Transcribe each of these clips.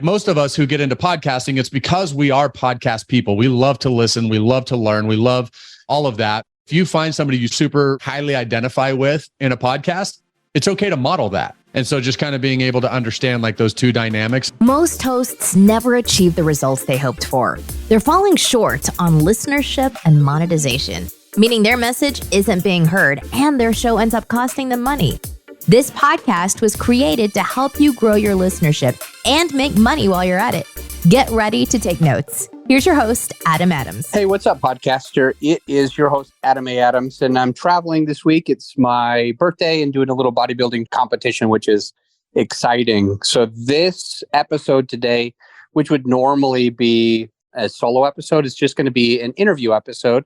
Most of us who get into podcasting, it's because we are podcast people. We love to listen. We love to learn. We love all of that. If you find somebody you super highly identify with in a podcast, it's okay to model that. And so just kind of being able to understand like those two dynamics. Most hosts never achieve the results they hoped for. They're falling short on listenership and monetization, meaning their message isn't being heard and their show ends up costing them money. This podcast was created to help you grow your listenership and make money while you're at it. Get ready to take notes. Here's your host, Adam Adams. Hey, what's up, podcaster? It is your host, Adam A. Adams, and I'm traveling this week. It's my birthday and doing a little bodybuilding competition, which is exciting. So this episode today, which would normally be a solo episode, is just going to be an interview episode,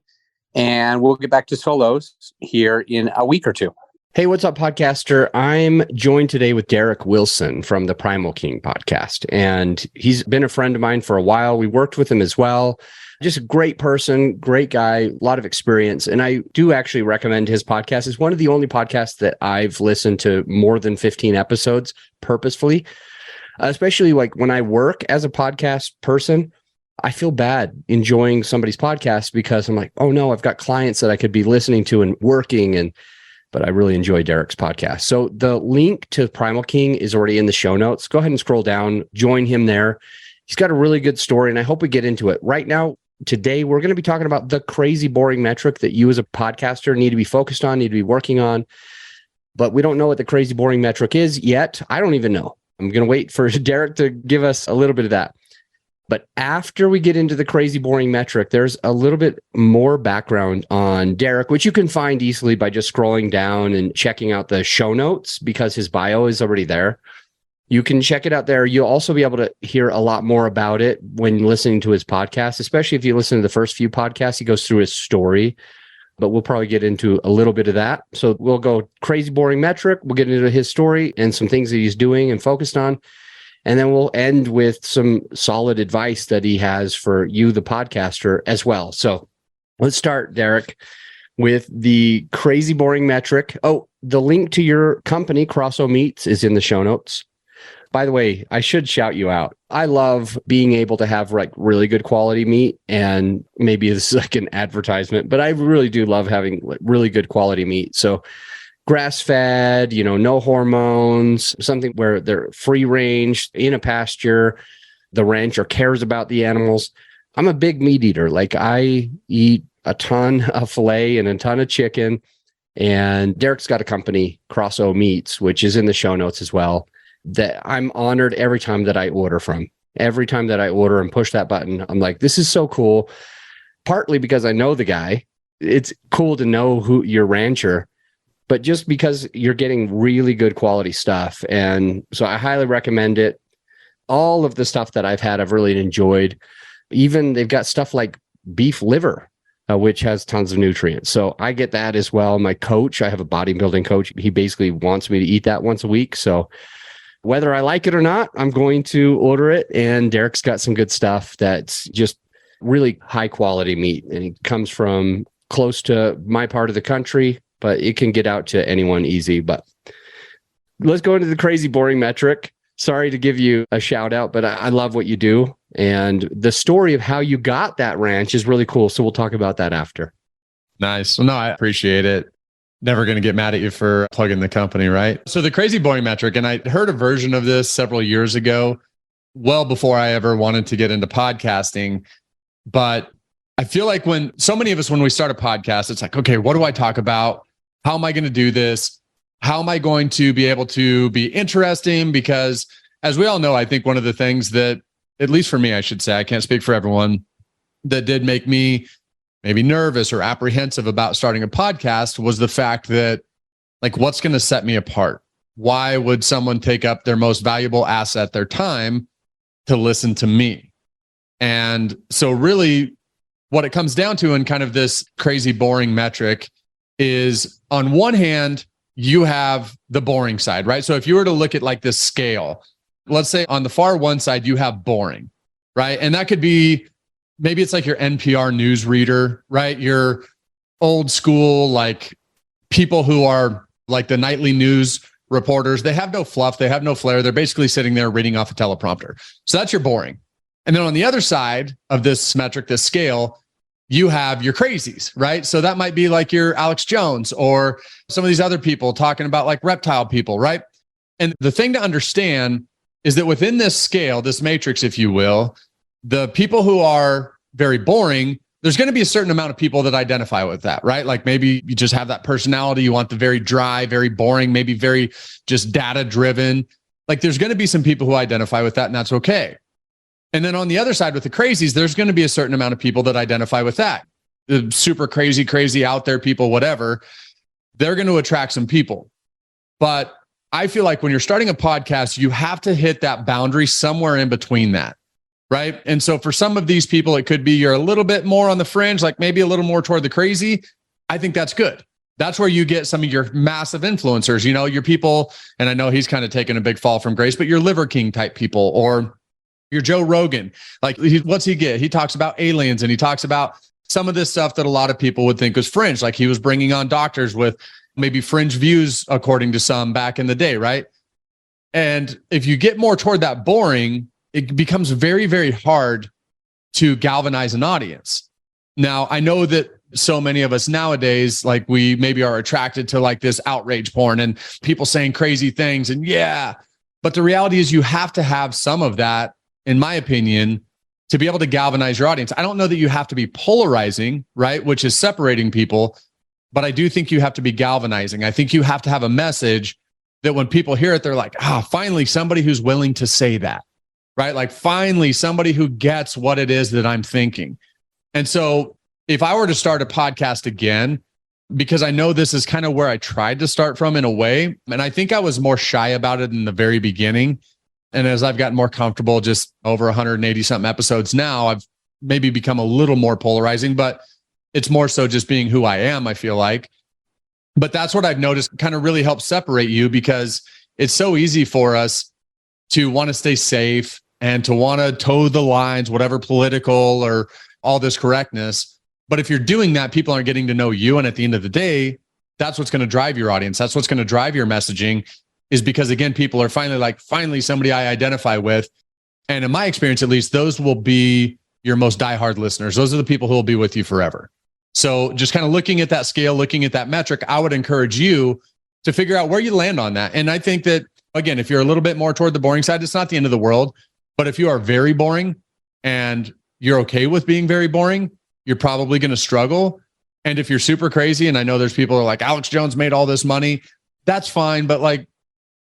and we'll get back to solos here in a week or two. Hey, what's up, podcaster? I'm joined today with Derrick Wilson from the Primal King podcast, and he's been a friend of mine for a while. We worked with him as well. Just a great person, great guy, a lot of experience. And I do actually recommend his podcast. It's one of the only podcasts that I've listened to more than 15 episodes purposefully, especially like when I work as a podcast person. I feel bad enjoying somebody's podcast because I'm like, oh no, I've got clients that I could be listening to and working, but I really enjoy Derrick's podcast. So the link to Primal King is already in the show notes. Go ahead and scroll down, join him there. He's got a really good story, and I hope we get into it. Right now, today, we're going to be talking about the crazy boring metric that you as a podcaster need to be focused on, need to be working on. But we don't know what the crazy boring metric is yet. I don't even know. I'm going to wait for Derrick to give us a little bit of that. But after we get into the crazy boring metric, there's a little bit more background on Derrick, which you can find easily by just scrolling down and checking out the show notes because his bio is already there. You can check it out there. You'll also be able to hear a lot more about it when listening to his podcast, especially if you listen to the first few podcasts. He goes through his story, but we'll probably get into a little bit of that. So we'll go crazy boring metric. We'll get into his story and some things that he's doing and focused on. And then we'll end with some solid advice that he has for you, the podcaster, as well. So let's start, Derrick, with the crazy boring metric. Oh, the link to your company, Crosso Meats, is in the show notes. By the way, I should shout you out. I love being able to have like really good quality meat, and maybe this is like an advertisement, but I really do love having really good quality meat. So grass-fed, no hormones, something where they're free range in a pasture. The rancher cares about the animals. I'm a big meat eater. Like I eat a ton of filet and a ton of chicken. And Derrick's got a company, Crosso Meats, which is in the show notes as well, that I'm honored every time that I order from. Every time that I order and push that button, I'm like, this is so cool. Partly because I know the guy. It's cool to know who your rancher, but just because you're getting really good quality stuff. And so I highly recommend it. All of the stuff that I've had, I've really enjoyed. Even they've got stuff like beef liver, which has tons of nutrients. So I get that as well. My coach, I have a bodybuilding coach. He basically wants me to eat that once a week. So whether I like it or not, I'm going to order it. And Derrick's got some good stuff that's just really high quality meat. And it comes from close to my part of the country, but it can get out to anyone easy. But let's go into the crazy boring metric. Sorry to give you a shout out, but I love what you do. And the story of how you got that ranch is really cool. So we'll talk about that after. Nice. Well, no, I appreciate it. Never going to get mad at you for plugging the company, right? So the crazy boring metric, and I heard a version of this several years ago, well before I ever wanted to get into podcasting. But I feel like when so many of us, when we start a podcast, it's like, okay, what do I talk about? How am I going to do this? How am I going to be able to be interesting? Because as we all know, I think one of the things that, at least for me, I should say, I can't speak for everyone, that did make me maybe nervous or apprehensive about starting a podcast was the fact that, like, what's going to set me apart? Why would someone take up their most valuable asset, their time, to listen to me? And so really what it comes down to in kind of this crazy boring metric is, on one hand, you have the boring side, right? So if you were to look at like this scale, let's say on the far one side, you have boring, right? And that could be, maybe it's like your NPR news reader, right? Your old school, like people who are like the nightly news reporters. They have no fluff. They have no flair. They're basically sitting there reading off a teleprompter. So that's your boring. And then on the other side of this metric, this scale, you have your crazies, right? So that might be like your Alex Jones or some of these other people talking about like reptile people, right? And the thing to understand is that within this scale, this matrix, if you will, the people who are very boring, there's going to be a certain amount of people that identify with that, right? Like maybe you just have that personality. You want the very dry, very boring, maybe very just data driven. Like there's going to be some people who identify with that, and that's okay. And then on the other side with the crazies, there's going to be a certain amount of people that identify with that. The super crazy out there people, whatever, they're going to attract some people. But I feel like when you're starting a podcast, you have to hit that boundary somewhere in between that, right? And so for some of these people, it could be you're a little bit more on the fringe, like maybe a little more toward the crazy. I think that's good. That's where you get some of your massive influencers, you know, your people, and I know he's kind of taken a big fall from grace, but your Liver King type people, or your Joe Rogan. Like what's he get? He talks about aliens, and he talks about some of this stuff that a lot of people would think was fringe. Like he was bringing on doctors with maybe fringe views, according to some back in the day, right? And if you get more toward that boring, it becomes very, very hard to galvanize an audience. Now, I know that so many of us nowadays, like we maybe are attracted to like this outrage porn and people saying crazy things, and yeah, but the reality is you have to have some of that, in my opinion, to be able to galvanize your audience. I don't know that you have to be polarizing, right? Which is separating people, but I do think you have to be galvanizing. I think you have to have a message that when people hear it, they're like, finally somebody who's willing to say that, right? Like finally somebody who gets what it is that I'm thinking. And so if I were to start a podcast again, because I know this is kind of where I tried to start from in a way, and I think I was more shy about it in the very beginning. And as I've gotten more comfortable, just over 180 something episodes now, I've maybe become a little more polarizing, but it's more so just being who I am, I feel like. But that's what I've noticed kind of really helps separate you, because it's so easy for us to want to stay safe and to want to toe the lines, whatever political or all this correctness. But if you're doing that, people aren't getting to know you. And at the end of the day, that's what's going to drive your audience. That's what's going to drive your messaging, is because, again, people are finally somebody I identify with. And in my experience, at least, those will be your most diehard listeners. Those are the people who will be with you forever. So just kind of looking at that scale, looking at that metric, I would encourage you to figure out where you land on that. And I think that, again, if you're a little bit more toward the boring side, it's not the end of the world. But if you are very boring and you're okay with being very boring, you're probably going to struggle. And if you're super crazy, and I know there's people who are like, Alex Jones made all this money, that's fine. But like,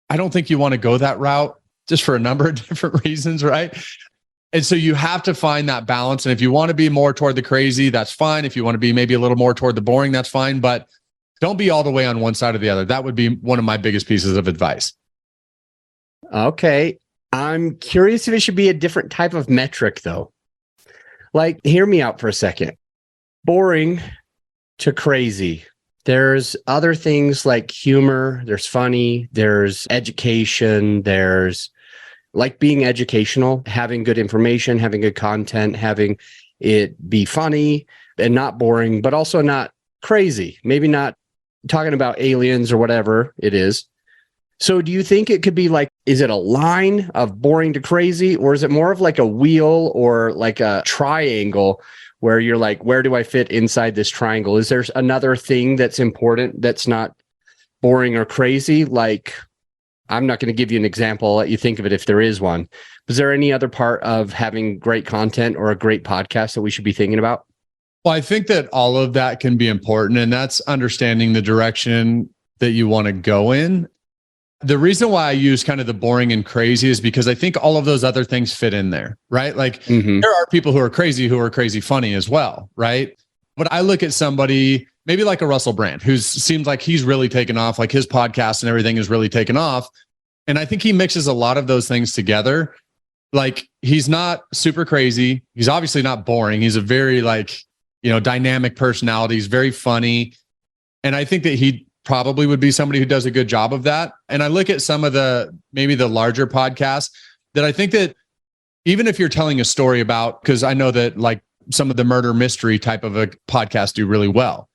I don't think you want to go that route, just for a number of different reasons, right? And so you have to find that balance. And if you want to be more toward the crazy, that's fine. If you want to be maybe a little more toward the boring, that's fine. But don't be all the way on one side or the other. That would be one of my biggest pieces of advice. Okay. I'm curious if it should be a different type of metric, though. Like, hear me out for a second. Boring to crazy. There's other things like humor, there's funny, there's education, there's like being educational, having good information, having good content, having it be funny and not boring, but also not crazy. Maybe not talking about aliens or whatever it is. So do you think it could be like, is it a line of boring to crazy, or is it more of like a wheel or like a triangle where you're like, where do I fit inside this triangle? Is there another thing that's important that's not boring or crazy? Like, I'm not going to give you an example. I'll let you think of it if there is one. Is there any other part of having great content or a great podcast that we should be thinking about? Well, I think that all of that can be important, and that's understanding the direction that you want to go in. The reason why I use kind of the boring and crazy is because I think all of those other things fit in there, right? Like there are people who are crazy funny as well, right? But I look at somebody maybe like a Russell Brand, who seems like he's really taken off, like his podcast and everything is really taken off. And I think he mixes a lot of those things together. Like, he's not super crazy. He's obviously not boring. He's a very dynamic personality. He's very funny. And I think that he probably would be somebody who does a good job of that. And I look at some of maybe the larger podcasts that I think that even if you're telling a story about, because I know that like some of the murder mystery type of a podcast do really well.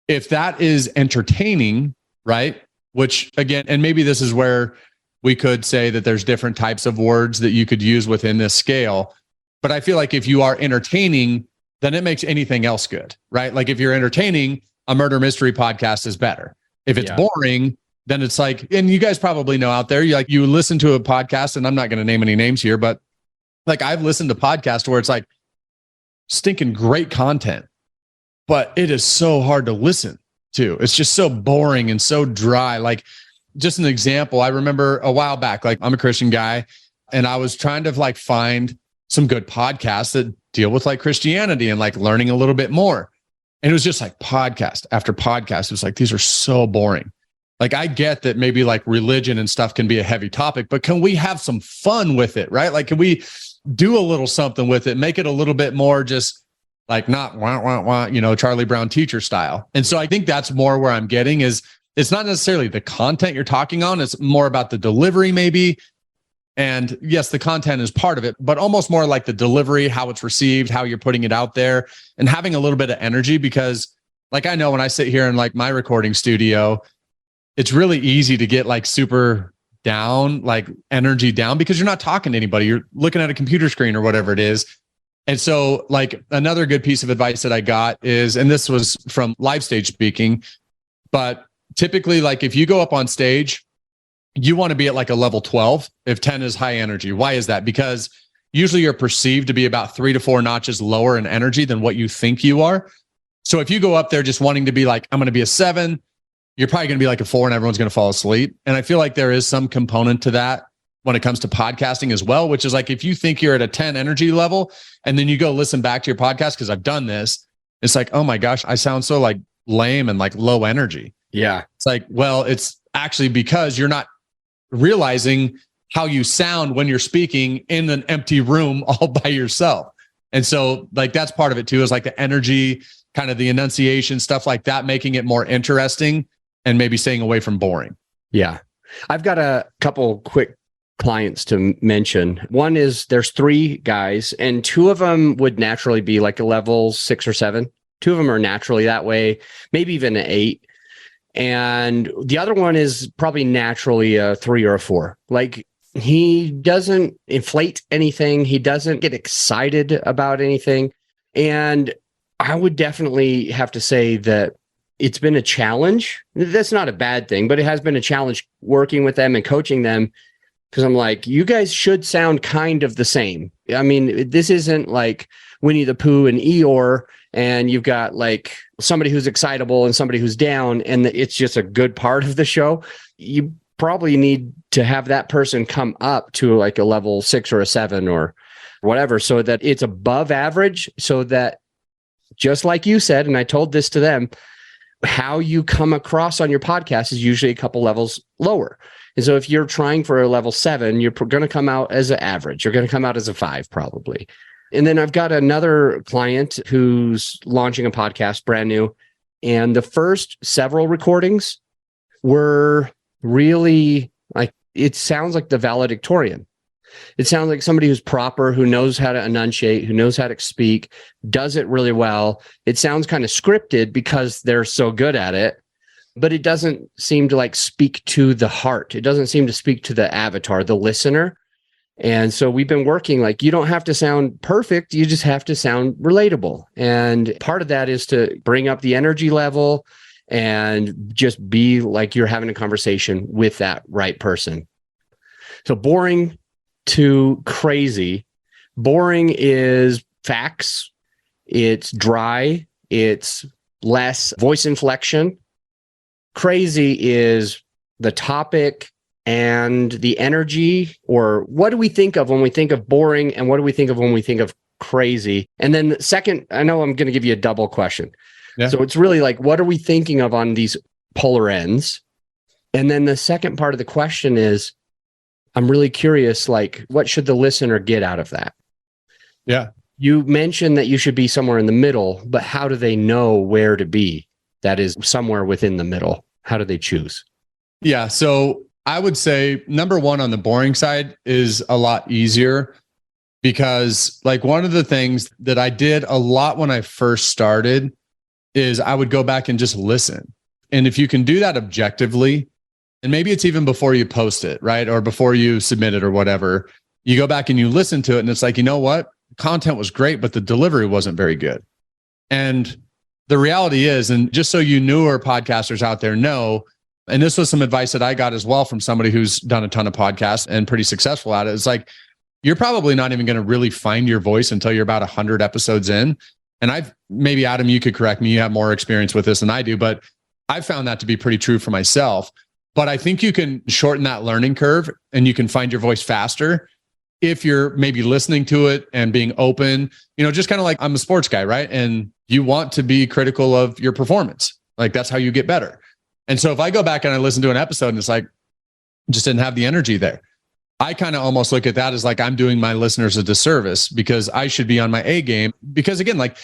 If that is entertaining, right? which again, and maybe this is where we could say that there's different types of words that you could use within this scale. But I feel like if you are entertaining, then it makes anything else good, right? Like if you're entertaining, a murder mystery podcast is better. If it's boring, then it's like, and you guys probably know out there, you listen to a podcast, and I'm not going to name any names here, but like I've listened to podcasts where it's like stinking great content, but it is so hard to listen to. It's just so boring and so dry. Like just an example, I remember a while back, like I'm a Christian guy, and I was trying to like find some good podcasts that deal with like Christianity and like learning a little bit more. And it was just like podcast after podcast. It was like, these are so boring. Like, I get that maybe like religion and stuff can be a heavy topic, but can we have some fun with it, right? Like, can we do a little something with it, make it a little bit more just like not wah, wah, wah, Charlie Brown teacher style. And so I think that's more where I'm getting is it's not necessarily the content you're talking on. It's more about the delivery maybe. And yes, the content is part of it, but almost more like the delivery, how it's received, how you're putting it out there, and having a little bit of energy. Because like, I know when I sit here in like my recording studio, it's really easy to get like super down, like energy down, because you're not talking to anybody. You're looking at a computer screen or whatever it is. And so like another good piece of advice that I got is, and this was from live stage speaking, but typically like if you go up on stage, you want to be at like a level 12 if 10 is high energy. Why is that? Because usually you're perceived to be about 3 to 4 notches lower in energy than what you think you are. So if you go up there just wanting to be like, I'm going to be a 7, you're probably going to be like a 4 and everyone's going to fall asleep. And I feel like there is some component to that when it comes to podcasting as well, which is like, if you think you're at a 10 energy level and then you go listen back to your podcast, because I've done this, it's like, oh my gosh, I sound so like lame and like low energy. Yeah. It's like, well, it's actually because you're not realizing how you sound when you're speaking in an empty room all by yourself. And so like, that's part of it too, is like the energy, kind of the enunciation, stuff like that, making it more interesting and maybe staying away from boring. Yeah. I've got a couple quick clients to mention. One is there's 3 guys, and 2 of them would naturally be like a level 6 or 7. 2 of them are naturally that way, maybe even an 8. And the other one is probably naturally a 3 or a 4. Like, he doesn't inflate anything. He doesn't get excited about anything. And I would definitely have to say that it's been a challenge. That's not a bad thing, but it has been a challenge working with them and coaching them, because I'm like, you guys should sound kind of the same. I mean, this isn't like Winnie the Pooh and Eeyore, and you've got like somebody who's excitable and somebody who's down, and it's just a good part of the show. You probably need to have that person come up to like a level 6 or a 7 or whatever, so that it's above average, so that just like you said, and I told this to them, how you come across on your podcast is usually a couple levels lower. And so if you're trying for a level 7, you're going to come out as an average. You're going to come out as a 5 probably. And then I've got another client who's launching a podcast brand new. And the first several recordings were really like, it sounds like the valedictorian. It sounds like somebody who's proper, who knows how to enunciate, who knows how to speak, does it really well. It sounds kind of scripted because they're so good at it, but it doesn't seem to like speak to the heart. It doesn't seem to speak to the avatar, the listener. And so we've been working like, you don't have to sound perfect. You just have to sound relatable. And part of that is to bring up the energy level and just be like you're having a conversation with that right person. So boring to crazy. Boring is facts. It's dry. It's less voice inflection. Crazy is the topic and the energy, or what do we think of when we think of boring, and what do we think of when we think of crazy? And then the second, I know I'm going to give you a double question. Yeah. So it's really like, what are we thinking of on these polar ends? And then the second part of the question is, I'm really curious, like, what should the listener get out of that? Yeah. You mentioned that you should be somewhere in the middle, but how do they know where to be? That is somewhere within the middle. How do they choose? Yeah. So I would say number one on the boring side is a lot easier, because like one of the things that I did a lot when I first started is I would go back and just listen. And if you can do that objectively, and maybe it's even before you post it, right? Or before you submit it or whatever, you go back and you listen to it and it's like, you know what? Content was great, but the delivery wasn't very good. And the reality is, and just so you newer podcasters out there know, and this was some advice that I got as well from somebody who's done a ton of podcasts and pretty successful at it. It's like, you're probably not even going to really find your voice until you're about 100 episodes in. And maybe Adam, you could correct me. You have more experience with this than I do, but I found that to be pretty true for myself. But I think you can shorten that learning curve and you can find your voice faster if you're maybe listening to it and being open, just kind of like I'm a sports guy, right? And you want to be critical of your performance. Like that's how you get better. And so if I go back and I listen to an episode and it's like, just didn't have the energy there. I kind of almost look at that as like I'm doing my listeners a disservice because I should be on my A game. Because again, like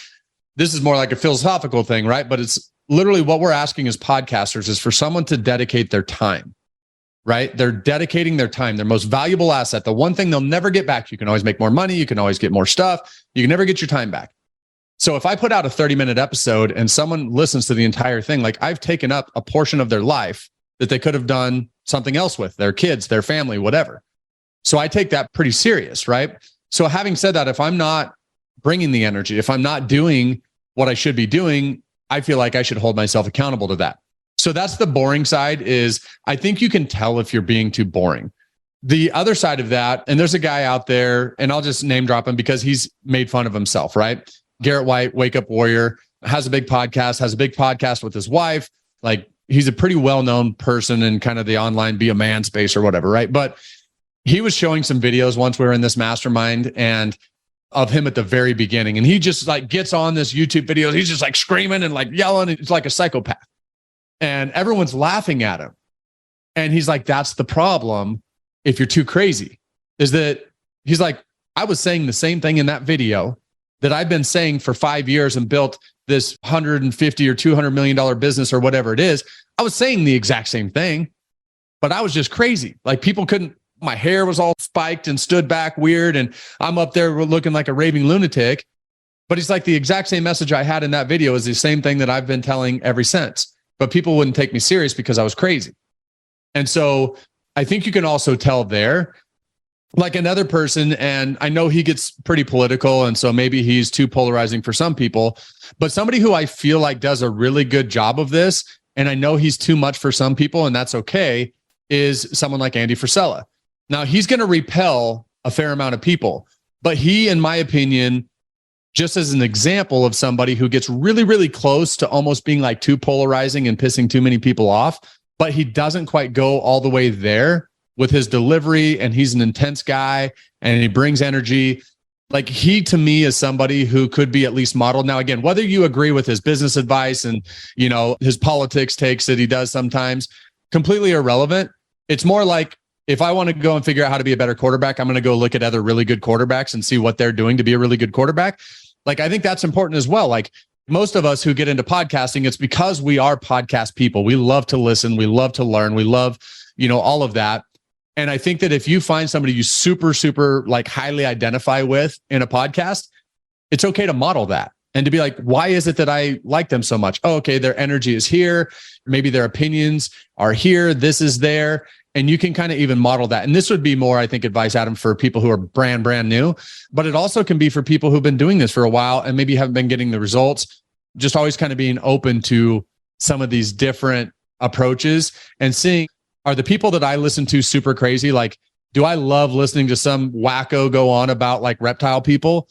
this is more like a philosophical thing, right? But it's literally what we're asking as podcasters is for someone to dedicate their time, right? They're dedicating their time, their most valuable asset, the one thing they'll never get back. You can always make more money. You can always get more stuff. You can never get your time back. So if I put out a 30-minute episode and someone listens to the entire thing, like I've taken up a portion of their life that they could have done something else with, their kids, their family, whatever. So I take that pretty serious, right? So having said that, if I'm not bringing the energy, if I'm not doing what I should be doing, I feel like I should hold myself accountable to that. So that's the boring side is I think you can tell if you're being too boring. The other side of that, and there's a guy out there, and I'll just name drop him because he's made fun of himself, right? Derrick White, Wake Up Warrior, has a big podcast with his wife. Like he's a pretty well-known person in kind of the online be a man space or whatever, right? But he was showing some videos once we were in this mastermind and of him at the very beginning. And he just like gets on this YouTube video. He's just like screaming and like yelling. It's like a psychopath. And everyone's laughing at him. And he's like, that's the problem if you're too crazy, is that he's like, I was saying the same thing in that video that I've been saying for 5 years and built this $150 or $200 million business or whatever it is. I was saying the exact same thing, but I was just crazy. Like people couldn't, my hair was all spiked and stood back weird. And I'm up there looking like a raving lunatic. But he's like, the exact same message I had in that video is the same thing that I've been telling ever since. But people wouldn't take me serious because I was crazy. And so I think you can also tell there, like another person, and I know he gets pretty political. And so maybe he's too polarizing for some people, but somebody who I feel like does a really good job of this, and I know he's too much for some people, and that's okay, is someone like Andy Frisella. Now, he's going to repel a fair amount of people, but he, in my opinion, just as an example of somebody who gets really, really close to almost being like too polarizing and pissing too many people off, but he doesn't quite go all the way there with his delivery, and he's an intense guy and he brings energy. Like he, to me, is somebody who could be at least modeled. Now, again, whether you agree with his business advice and, his politics takes that he does sometimes, completely irrelevant. It's more like, if I want to go and figure out how to be a better quarterback, I'm going to go look at other really good quarterbacks and see what they're doing to be a really good quarterback. Like, I think that's important as well. Like most of us who get into podcasting, it's because we are podcast people. We love to listen. We love to learn. We love, all of that. And I think that if you find somebody you super, super like highly identify with in a podcast, it's okay to model that and to be like, why is it that I like them so much? Oh, okay. Their energy is here. Maybe their opinions are here. This is there. And you can kind of even model that. And this would be more, I think, advice, Adam, for people who are brand new, but it also can be for people who've been doing this for a while and maybe haven't been getting the results. Just always kind of being open to some of these different approaches and seeing, are the people that I listen to super crazy? Like, do I love listening to some wacko go on about like reptile people?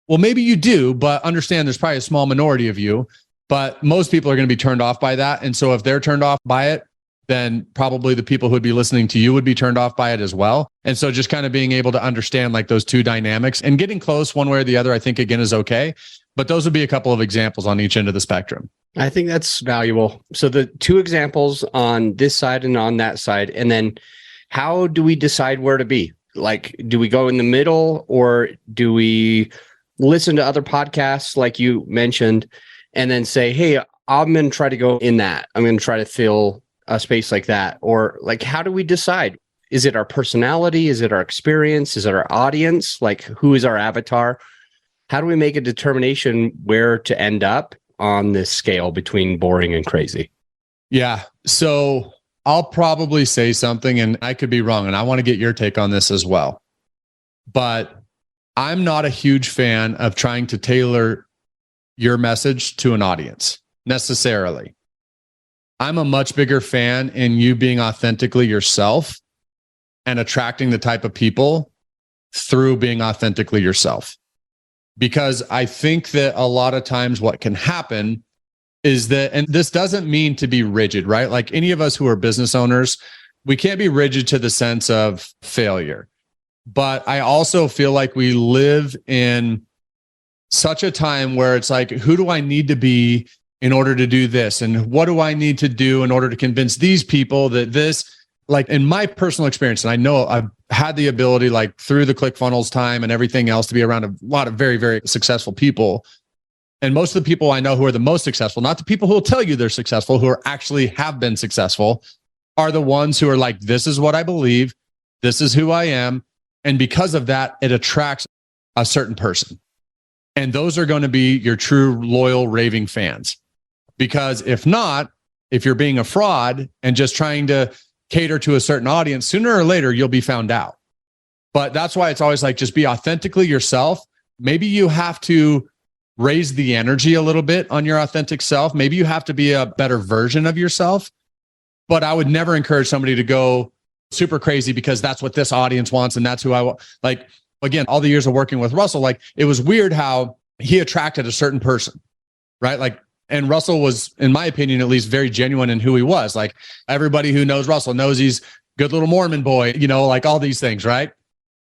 Well, maybe you do, but understand there's probably a small minority of you, but most people are going to be turned off by that. And so if they're turned off by it, then probably the people who would be listening to you would be turned off by it as well. And so just kind of being able to understand like those two dynamics and getting close one way or the other, I think again is okay. But those would be a couple of examples on each end of the spectrum. I think that's valuable. So the two examples on this side and on that side, and then how do we decide where to be? Like, do we go in the middle or do we listen to other podcasts like you mentioned and then say, hey, I'm going to try to go in that. I'm going to try to fill a space like that? Or like, how do we decide? Is it our personality? Is it our experience? Is it our audience? Like, who is our avatar? How do we make a determination where to end up on this scale between boring and crazy? Yeah. So I'll probably say something, and I could be wrong, and I want to get your take on this as well. But I'm not a huge fan of trying to tailor your message to an audience necessarily. I'm a much bigger fan in you being authentically yourself and attracting the type of people through being authentically yourself. Because I think that a lot of times what can happen is that, and this doesn't mean to be rigid, right? Like any of us who are business owners, we can't be rigid to the sense of failure. But I also feel like we live in such a time where it's like, who do I need to be in order to do this? And what do I need to do in order to convince these people that this, like in my personal experience, and I know I've had the ability, like through the Clickfunnels time and everything else, to be around a lot of very, very successful people. And most of the people I know who are the most successful, not the people who will tell you they're successful, who are actually have been successful, are the ones who are like, this is what I believe. This is who I am. And because of that, it attracts a certain person. And those are going to be your true, loyal, raving fans. Because if not, if you're being a fraud and just trying to cater to a certain audience, sooner or later, you'll be found out. But that's why it's always like, just be authentically yourself. Maybe you have to raise the energy a little bit on your authentic self. Maybe you have to be a better version of yourself. But I would never encourage somebody to go super crazy because that's what this audience wants. And that's who I want. Like, again, all the years of working with Russell, like it was weird how he attracted a certain person, right? Like, and Russell was, in my opinion, at least very genuine in who he was. Like everybody who knows Russell knows he's good little Mormon boy, you know, like all these things, right?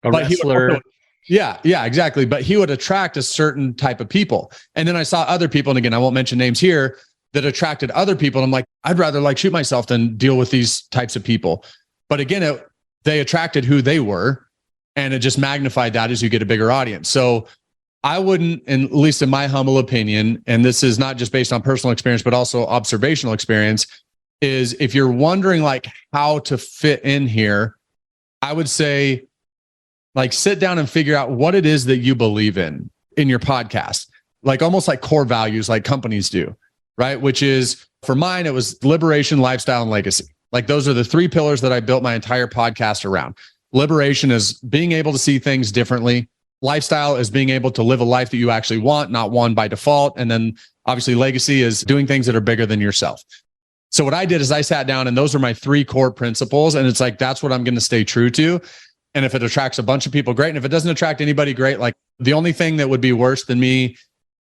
A wrestler. Yeah, exactly. But he would attract a certain type of people. And then I saw other people, and again, I won't mention names here, that attracted other people. And I'm like, I'd rather like shoot myself than deal with these types of people. But again, they attracted who they were, and it just magnified that as you get a bigger audience. So I wouldn't, and at least in my humble opinion, and this is not just based on personal experience, but also observational experience, is if you're wondering like how to fit in here, I would say like sit down and figure out what it is that you believe in your podcast, like almost like core values like companies do, right? Which is, for mine, it was liberation, lifestyle, and legacy. Like those are the three pillars that I built my entire podcast around. Liberation is being able to see things differently. Lifestyle is being able to live a life that you actually want, not one by default. And then obviously legacy is doing things that are bigger than yourself. So what I did is I sat down, and those are my three core principles. And it's like, that's what I'm going to stay true to. And if it attracts a bunch of people, great. And if it doesn't attract anybody, great. Like the only thing that would be worse than me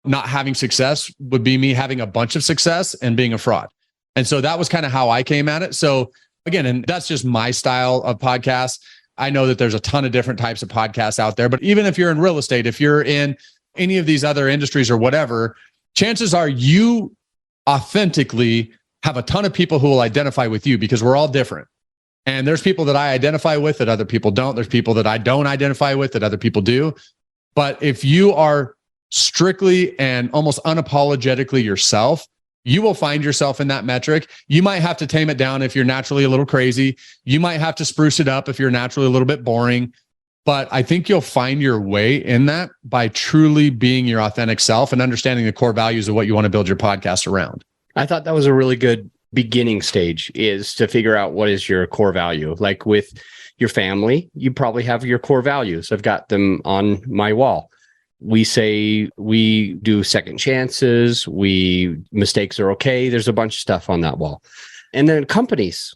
not having success would be me having a bunch of success and being a fraud. And so that was kind of how I came at it. So again, and that's just my style of podcast. I know that there's a ton of different types of podcasts out there, but even if you're in real estate, if you're in any of these other industries or whatever, chances are you authentically have a ton of people who will identify with you, because we're all different. And there's people that I identify with that other people don't. There's people that I don't identify with that other people do. But if you are strictly and almost unapologetically yourself, you will find yourself in that metric. You might have to tame it down if you're naturally a little crazy. You might have to spruce it up if you're naturally a little bit boring. But I think you'll find your way in that by truly being your authentic self and understanding the core values of what you want to build your podcast around. I thought that was a really good beginning stage, is to figure out what is your core value. Like with your family, you probably have your core values. I've got them on my wall. We say we do second chances. Mistakes are okay. There's a bunch of stuff on that wall. And then companies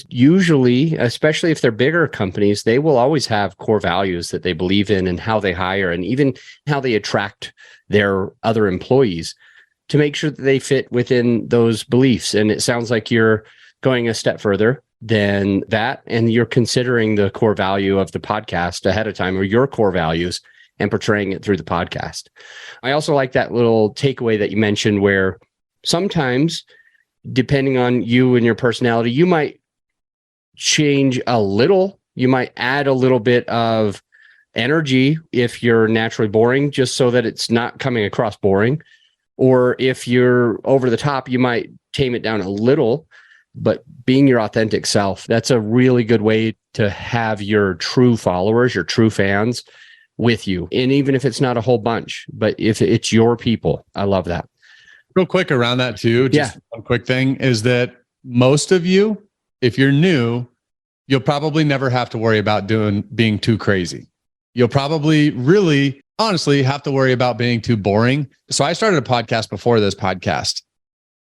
usually, especially if they're bigger companies, they will always have core values that they believe in, and how they hire, and even how they attract their other employees to make sure that they fit within those beliefs. And it sounds like you're going a step further than that, and you're considering the core value of the podcast ahead of time, or your core values, and portraying it through the podcast. I also like that little takeaway that you mentioned, where sometimes, depending on you and your personality, you might change a little. You might add a little bit of energy if you're naturally boring, just so that it's not coming across boring. Or if you're over the top, you might tame it down a little. But being your authentic self, that's a really good way to have your true followers, your true fans with you. And even if it's not a whole bunch, but if it's your people, I love that. Real quick around that too, just one quick thing is that most of you if you're new, you'll probably never have to worry about being too crazy. You'll probably really, honestly, have to worry about being too boring. So I started a podcast before this podcast,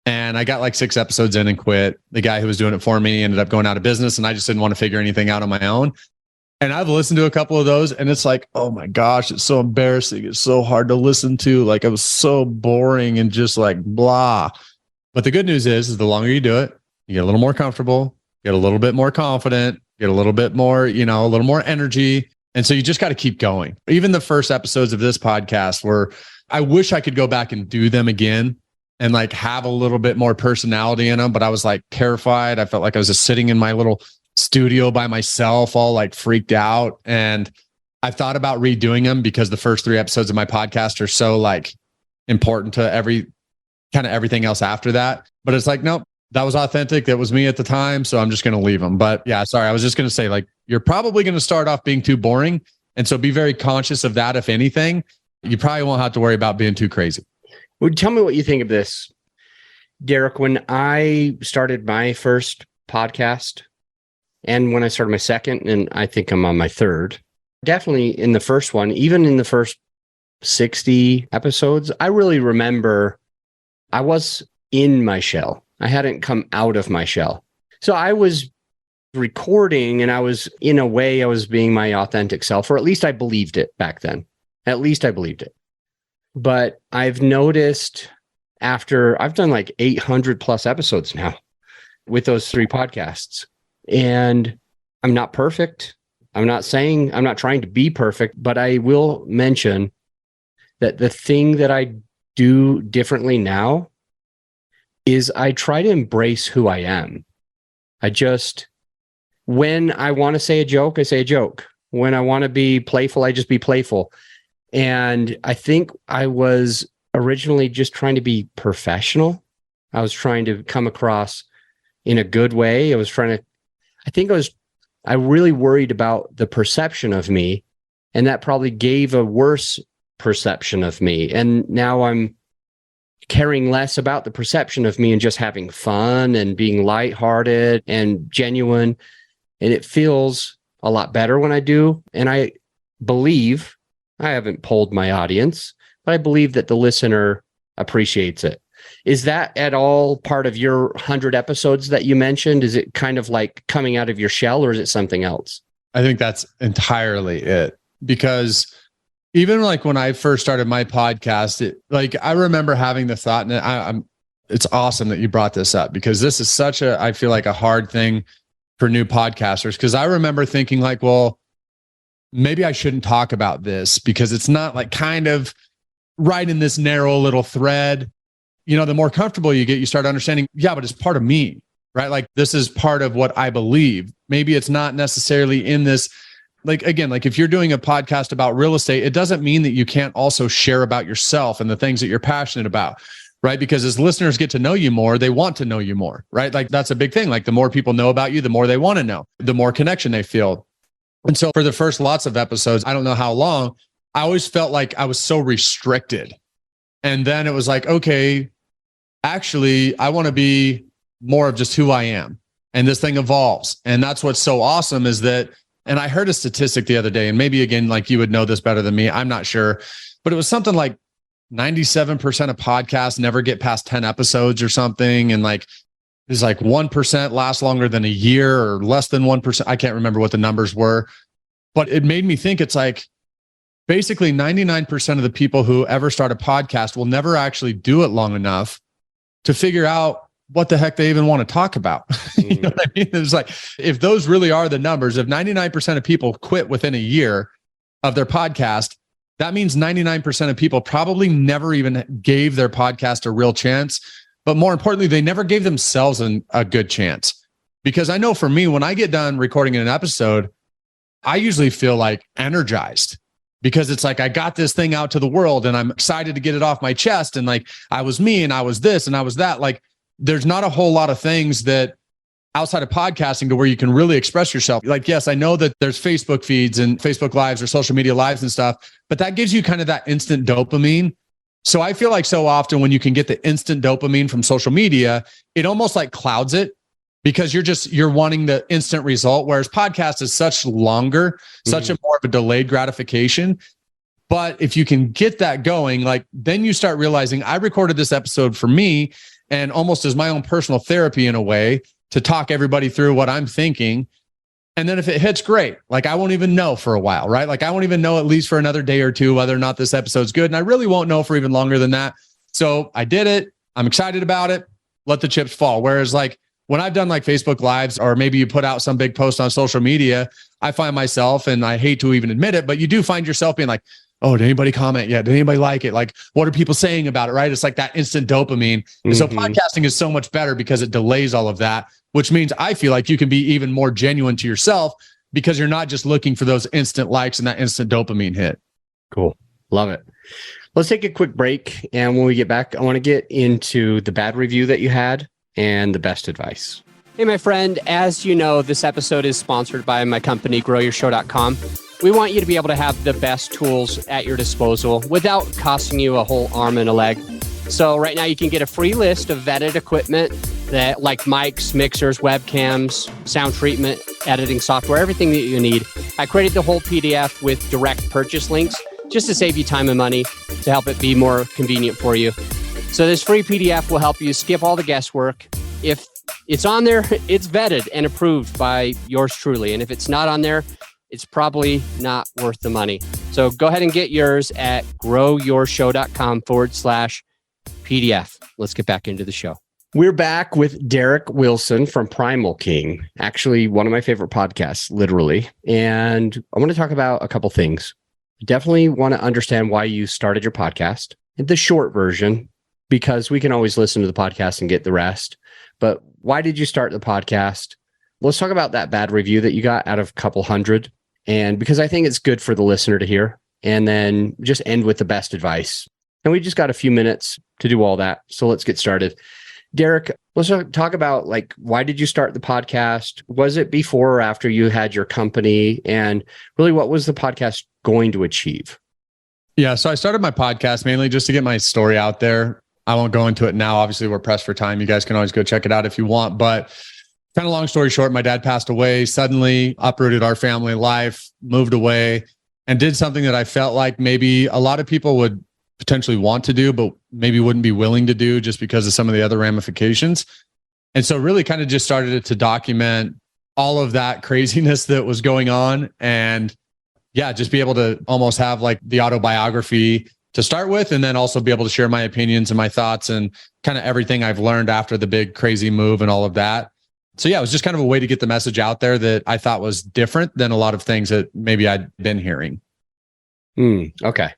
and I got like 6 episodes in and quit. The guy who was doing it for me ended up going out of business, and I just didn't want to figure anything out on my own. And I've listened to a couple of those, and it's like, oh my gosh, it's so embarrassing. It's so hard to listen to. Like, it was so boring and just like blah. But the good news is the longer you do it, you get a little more comfortable, get a little bit more confident, get a little bit more, a little more energy. And so you just got to keep going. Even the first episodes of this podcast where I wish I could go back and do them again and like have a little bit more personality in them. But I was like terrified. I felt like I was just sitting in my little studio by myself, all like freaked out. And I've thought about redoing them because the first 3 episodes of my podcast are so like important to everything else after that. But it's like, nope, that was authentic. That was me at the time. So I'm just going to leave them. But yeah, sorry. I was just going to say, like, you're probably going to start off being too boring. And so be very conscious of that. If anything, you probably won't have to worry about being too crazy. Well, tell me what you think of this, Derrick. When I started my first podcast and when I started my second, and I think I'm on my third, definitely in the first one, even in the first 60 episodes, I really remember I was in my shell. I hadn't come out of my shell. So I was recording and I was, in a way, I was being my authentic self, or at least I believed it back then. At least I believed it. But I've noticed after I've done like 800 plus episodes now with those 3 podcasts, and I'm not perfect. I'm not trying to be perfect, but I will mention that the thing that I do differently now is I try to embrace who I am. When I want to say a joke, I say a joke. When I want to be playful, I just be playful. And I think I was originally just trying to be professional. I was trying to come across in a good way. I really worried about the perception of me, and that probably gave a worse perception of me. And now I'm caring less about the perception of me and just having fun and being lighthearted and genuine. And it feels a lot better when I do. And I believe, I haven't polled my audience, but I believe that the listener appreciates it. Is that at all part of your 100 episodes that you mentioned? Is it kind of like coming out of your shell, or is it something else? I think that's entirely it. Because even like when I first started my podcast, I remember having the thought, and it's awesome that you brought this up, because this is I feel like a hard thing for new podcasters. Because I remember thinking like, well, maybe I shouldn't talk about this because it's not like kind of right in this narrow little thread. The more comfortable you get, you start understanding, yeah, but it's part of me, right? Like, this is part of what I believe. Maybe it's not necessarily in this, like, again, like if you're doing a podcast about real estate, it doesn't mean that you can't also share about yourself and the things that you're passionate about, right? Because as listeners get to know you more, they want to know you more, right? Like, that's a big thing. Like, the more people know about you, the more they want to know, the more connection they feel. And so for the first lots of episodes, I don't know how long, I always felt like I was so restricted. And then it was like, okay, actually, I want to be more of just who I am. And this thing evolves. And that's what's so awesome is that, and I heard a statistic the other day, and maybe again, like you would know this better than me, I'm not sure, but it was something like 97% of podcasts never get past 10 episodes or something. And like, it's like 1% lasts longer than a year, or less than 1%. I can't remember what the numbers were, but it made me think it's like, basically 99% of the people who ever start a podcast will never actually do it long enough to figure out what the heck they even want to talk about. You know what I mean? It's like, if those really are the numbers, if 99% of people quit within a year of their podcast, that means 99% of people probably never even gave their podcast a real chance. But more importantly, they never gave themselves a good chance. Because I know for me, when I get done recording an episode, I usually feel like energized. Because it's like, I got this thing out to the world and I'm excited to get it off my chest. And like, I was me and I was this and I was that. Like, there's not a whole lot of things that outside of podcasting to where you can really express yourself. Like, yes, I know that there's Facebook feeds and Facebook lives or social media lives and stuff, but that gives you kind of that instant dopamine. So I feel like so often when you can get the instant dopamine from social media, it almost like clouds it, because you're wanting the instant result. Whereas podcast is such longer, such a more of a delayed gratification. But if you can get that going, like then you start realizing I recorded this episode for me and almost as my own personal therapy in a way to talk everybody through what I'm thinking. And then if it hits, great. Like I won't even know for a while, right? Like I won't even know at least for another day or two whether or not this episode's good. And I really won't know for even longer than that. So I did it. I'm excited about it. Let the chips fall. Whereas like when I've done like Facebook Lives, or maybe you put out some big post on social media, I find myself, and I hate to even admit it, but you do find yourself being like, oh, did anybody comment yet? Did anybody like it? Like, what are people saying about it? Right? It's like that instant dopamine. And so podcasting is so much better because it delays all of that, which means I feel like you can be even more genuine to yourself because you're not just looking for those instant likes and that instant dopamine hit. Cool. Love it. Let's take a quick break. And when we get back, I want to get into the bad review that you had and the best advice. Hey, my friend, as you know, this episode is sponsored by my company, growyourshow.com. We want you to be able to have the best tools at your disposal without costing you a whole arm and a leg. So right now you can get a free list of vetted equipment that like mics, mixers, webcams, sound treatment, editing software, everything that you need. I created the whole PDF with direct purchase links just to save you time and money, to help it be more convenient for you. So this free PDF will help you skip all the guesswork. If it's on there, it's vetted and approved by yours truly. And if it's not on there, it's probably not worth the money. So go ahead and get yours at growyourshow.com/PDF. Let's get back into the show. We're back with Derrick Wilson from Primal King, actually one of my favorite podcasts, literally. And I want to talk about a couple things. Definitely want to understand why you started your podcast, the short version, because we can always listen to the podcast and get the rest. But why did you start the podcast? Let's talk about that bad review that you got out of a couple hundred. And because I think it's good for the listener to hear, and then just end with the best advice. And we just got a few minutes to do all that. So let's get started. Derrick, let's talk about like, why did you start the podcast? Was it before or after you had your company? And really, what was the podcast going to achieve? Yeah. So I started my podcast mainly just to get my story out there. I won't go into it now. Obviously, we're pressed for time. You guys can always go check it out if you want. But kind of long story short, my dad passed away, suddenly uprooted our family life, moved away, and did something that I felt like maybe a lot of people would potentially want to do, but maybe wouldn't be willing to do just because of some of the other ramifications. And so really kind of just started it to document all of that craziness that was going on. And yeah, just be able to almost have like the autobiography to start with, and then also be able to share my opinions and my thoughts and kind of everything I've learned after the big crazy move and all of that. So yeah, it was just kind of a way to get the message out there that I thought was different than a lot of things that maybe I'd been hearing. Okay.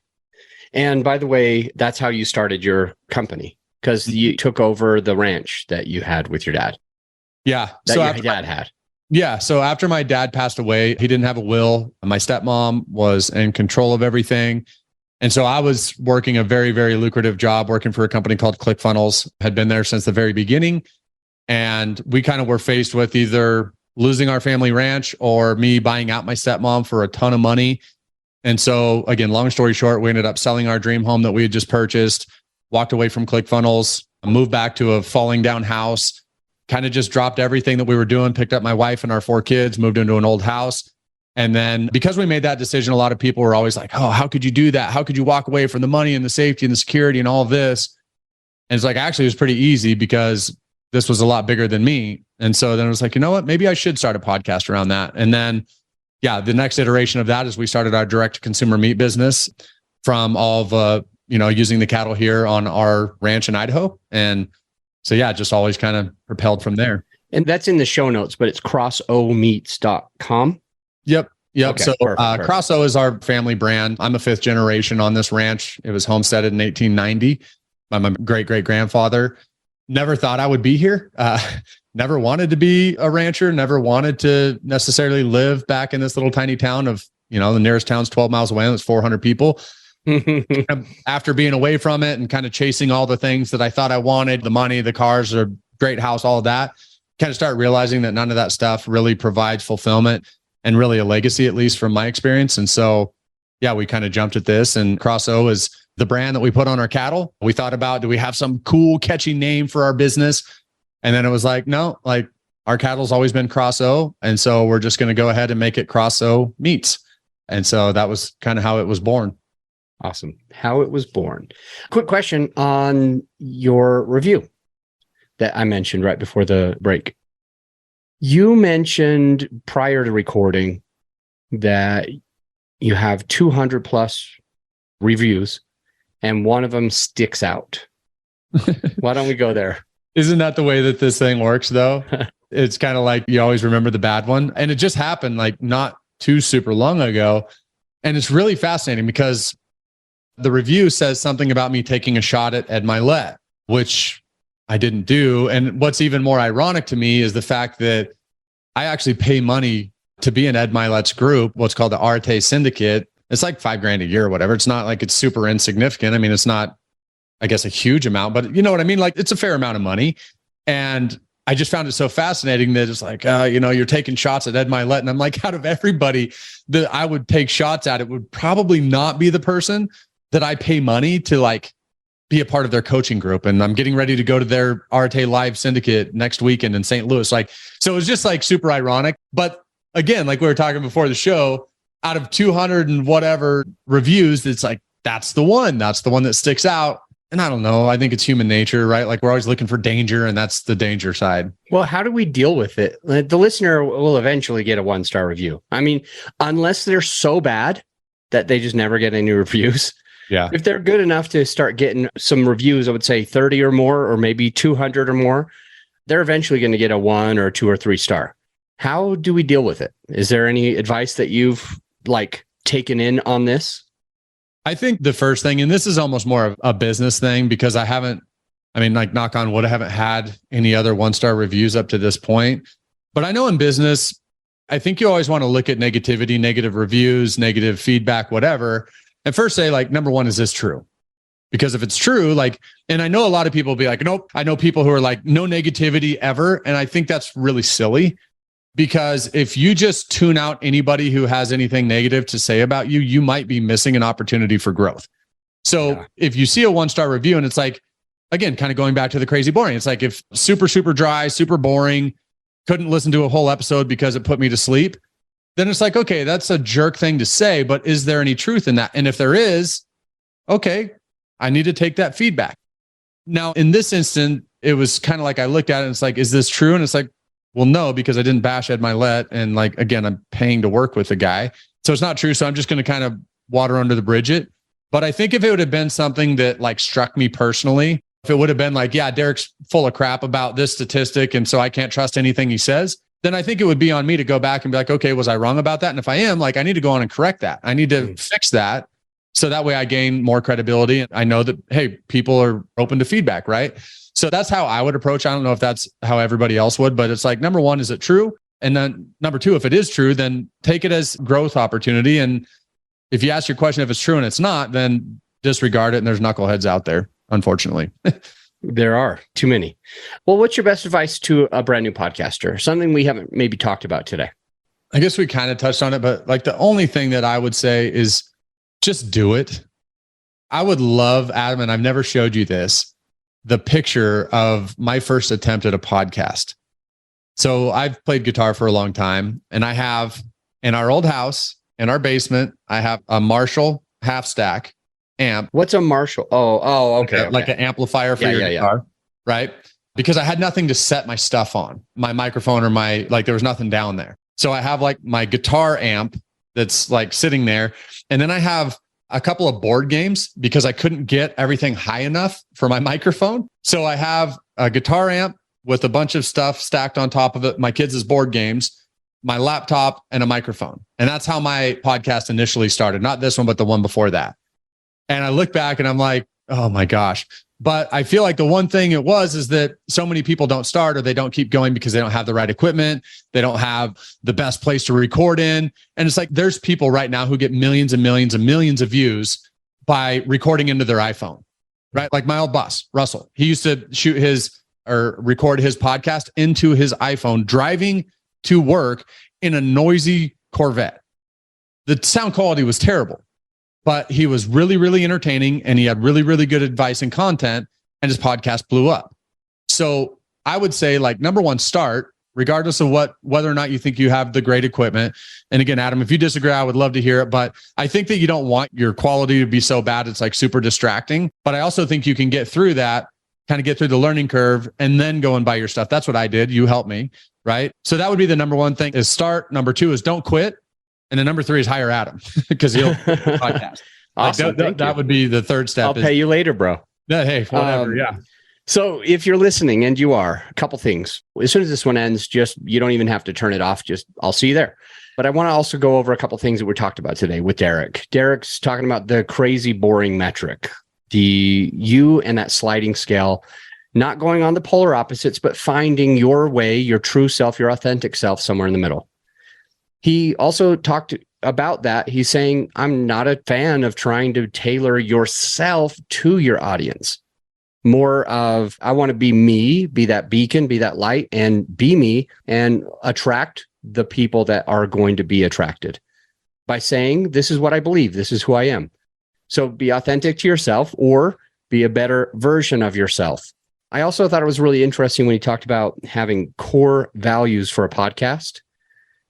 And by the way, that's how you started your company, because you took over the ranch that you had with your dad. Yeah. That your dad had. Yeah. So after my dad passed away, he didn't have a will. My stepmom was in control of everything. And so I was working a very, very lucrative job working for a company called Clickfunnels, had been there since the very beginning. And we kind of were faced with either losing our family ranch or me buying out my stepmom for a ton of money. And so again, long story short, we ended up selling our dream home that we had just purchased, walked away from Clickfunnels, moved back to a falling down house, kind of just dropped everything that we were doing, picked up my wife and our 4 kids, moved into an old house. And then because we made that decision, a lot of people were always like, oh, how could you do that? How could you walk away from the money and the safety and the security and all of this? And it's like, actually, it was pretty easy because this was a lot bigger than me. And so then I was like, you know what, maybe I should start a podcast around that. And then, yeah, the next iteration of that is we started our direct to consumer meat business from all of, using the cattle here on our ranch in Idaho. And so, yeah, just always kind of propelled from there. And that's in the show notes, but it's crossomeats.com. Yep. Okay, so perfect. Crosso is our family brand. I'm a 5th generation on this ranch. It was homesteaded in 1890 by my great-great-grandfather. Never thought I would be here. Never wanted to be a rancher. Never wanted to necessarily live back in this little tiny town of, the nearest town's 12 miles away and it's 400 people. After being away from it and kind of chasing all the things that I thought I wanted, the money, the cars, a great house, all of that, kind of start realizing that none of that stuff really provides fulfillment and really a legacy, at least from my experience. And so, yeah, we kind of jumped at this, and Crosso is the brand that we put on our cattle. We thought about, do we have some cool, catchy name for our business? And then it was like, no, like our cattle's always been cross O. And so we're just going to go ahead and make it cross O meats. And so that was kind of how it was born. Awesome. How it was born. Quick question on your review that I mentioned right before the break. You mentioned prior to recording that you have 200 plus reviews and one of them sticks out. Why don't we go there? Isn't that the way that this thing works though? It's kind of like you always remember the bad one. And it just happened like not too super long ago. And it's really fascinating because the review says something about me taking a shot at Mylett, which I didn't do. And what's even more ironic to me is the fact that I actually pay money to be in Ed Mylett's group, what's called the Arete Syndicate. It's like $5,000 a year or whatever. It's not like it's super insignificant. I mean, it's not, I guess, a huge amount, but you know what I mean? Like it's a fair amount of money. And I just found it so fascinating that it's like, you're taking shots at Ed Mylett. And I'm like, out of everybody that I would take shots at, it would probably not be the person that I pay money to like be a part of their coaching group. And I'm getting ready to go to their Arete Live Syndicate next weekend in St. Louis. Like, so it was just like super ironic. But again, like we were talking before the show, out of 200 and whatever reviews, it's like, that's the one that sticks out. And I don't know, I think it's human nature, right? Like we're always looking for danger, and that's the danger side. Well, how do we deal with it? The listener will eventually get a 1-star review. I mean, unless they're so bad that they just never get any reviews. Yeah. If they're good enough to start getting some reviews, I would say 30 or more, or maybe 200 or more, they're eventually going to get a 1 or 2 or 3 star. How do we deal with it? Is there any advice that you've like taken in on this? I think the first thing, and this is almost more of a business thing because I knock on wood, I haven't had any other 1-star reviews up to this point. But I know in business, I think you always want to look at negativity, negative reviews, negative feedback, whatever. And first say like, number one, is this true? Because if it's true, like, and I know a lot of people will be like, nope. I know people who are like, no negativity ever. And I think that's really silly. Because if you just tune out anybody who has anything negative to say about you, you might be missing an opportunity for growth. So if you see a 1-star review and it's like, again, kind of going back to the crazy boring, it's like if super, super dry, super boring, couldn't listen to a whole episode because it put me to sleep, then it's like, okay, that's a jerk thing to say, but is there any truth in that? And if there is, okay, I need to take that feedback. Now, in this instant, it was kind of like I looked at it and it's like, is this true? And it's like, well, no, because I didn't bash Ed Mylett. And like, again, I'm paying to work with the guy. So it's not true. So I'm just going to kind of water under the bridge it. But I think if it would have been something that like struck me personally, if it would have been like, yeah, Derrick's full of crap about this statistic, and so I can't trust anything he says, then I think it would be on me to go back and be like, okay, was I wrong about that? And if I am, like, I need to go on and correct that. I need to fix that. So that way I gain more credibility. And I know that, hey, people are open to feedback, right? So that's how I would approach. I don't know if that's how everybody else would, but it's like, number one, is it true? And then number two, if it is true, then take it as growth opportunity. And if you ask your question, if it's true and it's not, then disregard it. And there's knuckleheads out there, unfortunately. There are too many. Well, what's your best advice to a brand new podcaster? Something we haven't maybe talked about today. I guess we kind of touched on it, but like the only thing that I would say is just do it. I would love, Adam, and I've never showed you this, the picture of my first attempt at a podcast. So I've played guitar for a long time, and I have in our old house, in our basement, I have a Marshall half stack amp. What's a Marshall? Oh, okay. Like an amplifier for your guitar, right? Because I had nothing to set my stuff on, my microphone or there was nothing down there. So I have like my guitar amp that's like sitting there. And then I have a couple of board games because I couldn't get everything high enough for my microphone. So I have a guitar amp with a bunch of stuff stacked on top of it, my kids' board games, my laptop, and a microphone. And that's how my podcast initially started. Not this one, but the one before that. And I look back and I'm like, oh my gosh. But I feel like the one thing it was is that so many people don't start or they don't keep going because they don't have the right equipment. They don't have the best place to record in. And it's like, there's people right now who get millions and millions and millions of views by recording into their iPhone, right? Like my old boss, Russell, he used to record his podcast into his iPhone, driving to work in a noisy Corvette. The sound quality was terrible. But he was really, really entertaining, and he had really, really good advice and content, and his podcast blew up. So I would say, like, number one, start, regardless of whether or not you think you have the great equipment. And again, Adam, if you disagree, I would love to hear it. But I think that you don't want your quality to be so bad it's like super distracting. But I also think you can get through that, kind of get through the learning curve, and then go and buy your stuff. That's what I did. You helped me, right? So that would be the number one thing is start. Number two is don't quit. And then number three is hire Adam because he'll podcast. Awesome. That would be the third step. I'll pay you later, bro. Yeah, hey, whatever. Yeah. So if you're listening, and you are, a couple things. As soon as this one ends, you don't even have to turn it off. I'll see you there. But I want to also go over a couple things that we talked about today with Derrick. Derrick's talking about the crazy boring metric, you and that sliding scale, not going on the polar opposites, but finding your way, your true self, your authentic self somewhere in the middle. He also talked about that. He's saying, I'm not a fan of trying to tailor yourself to your audience. More of, I want to be me, be that beacon, be that light, and be me and attract the people that are going to be attracted by saying, this is what I believe. This is who I am. So be authentic to yourself or be a better version of yourself. I also thought it was really interesting when he talked about having core values for a podcast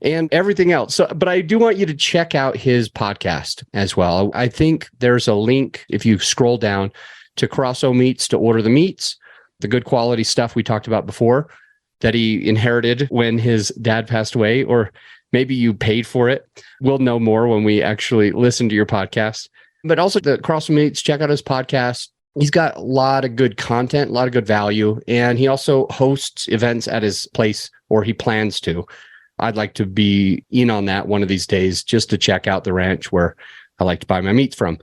and everything else. So, but I do want you to check out his podcast as well. I think there's a link if you scroll down to Crosso Meats to order the meats, the good quality stuff we talked about before that he inherited when his dad passed away, or maybe you paid for it. We'll know more when we actually listen to your podcast. But also the Crosso Meats, check out his podcast. He's got a lot of good content, a lot of good value, and he also hosts events at his place, or he plans to. I'd like to be in on that one of these days just to check out the ranch where I like to buy my meats from.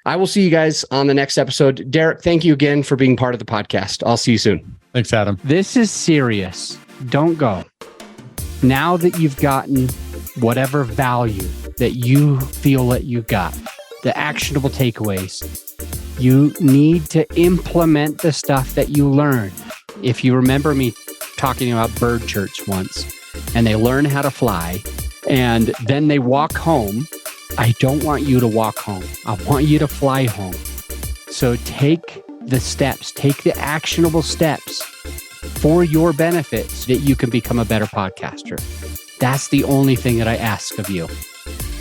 I will see you guys on the next episode. Derrick, thank you again for being part of the podcast. I'll see you soon. Thanks, Adam. This is serious. Don't go. Now that you've gotten whatever value that you feel that you got, the actionable takeaways, you need to implement the stuff that you learned. If you remember me talking about bird church once, and they learn how to fly, and then they walk home, I don't want you to walk home. I want you to fly home. So take the steps, take the actionable steps for your benefit so that you can become a better podcaster. That's the only thing that I ask of you.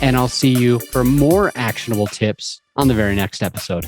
And I'll see you for more actionable tips on the very next episode.